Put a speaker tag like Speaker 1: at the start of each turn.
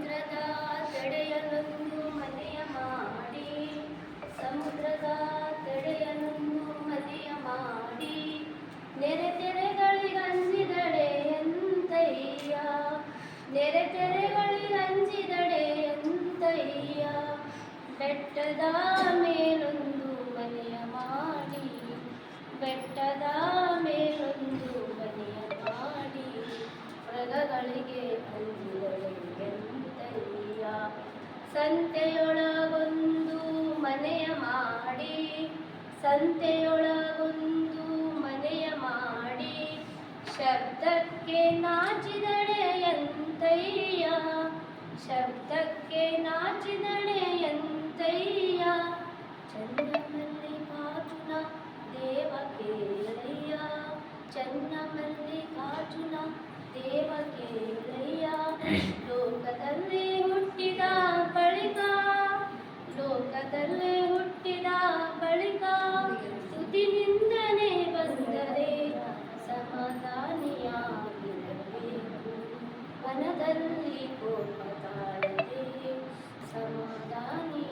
Speaker 1: ಸಮುದ್ರದ ತಡೆಯಲೊಂದು ಮನೆಯ ಮಾಡಿ, ಸಮುದ್ರದ ತಡೆಯಲೊಂದು ಮನೆಯ ಮಾಡಿ, ನೆರೆ ತೆರೆಗಳಿಗಂಜಿದಡೆ ಎಂತಯ್ಯ, ನೆರೆ ತೆರೆಗಳಿಗಂಜಿದಡೆ ಎಂತಯ್ಯ. ಬೆಟ್ಟದ ಮೇಲೊಂದು ಮನೆಯ ಮಾಡಿ, ಬೆಟ್ಟದ ಮೇಲೊಂದು ಮನೆಯ ಮಾಡಿ, ಮೃಗಗಳಿಗೆ ಅಂಜಿದಳೆ ಎಂತಯ್ಯ. ಸಂತೆಯೊಳಗೊಂದು ಮನೆಯ ಮಾಡಿ, ಸಂತೆಯೊಳಗೊಂದು ಮನೆಯ ಮಾಡಿ, ಶಬ್ದಕ್ಕೆ ನಾಚಿದಡೆ ಎಂತಯ್ಯ, ಶಬ್ದಕ್ಕೆ ನಾಚಿದಡೆ ಎಂತಯ್ಯ. ಚನ್ನಮಲ್ಲಿಕಾರ್ಜುನ ದೇವ ಕೇಳಯ್ಯ, ಚನ್ನಮಲ್ಲಿಕಾರ್ಜುನ ದೇವ ಕೇಳಯ್ಯ. ಲೋಕದಲ್ಲಿ ಹುಟ್ಟಿದ ಬಳಿಕ, ಲೋಕದಲ್ಲಿ ಹುಟ್ಟಿದ ಬಳಿಕ, ಸ್ತುತಿನಿಂದನೆ ಬಂದರೆ ಸಮಾಧಾನಿಯಾಗಿರಬೇಕು. ವನದಲ್ಲಿ ಕೋಪ ತಾಳದೆ ಸಮಾಧಾನಿಯಾಗಿರಬೇಕು.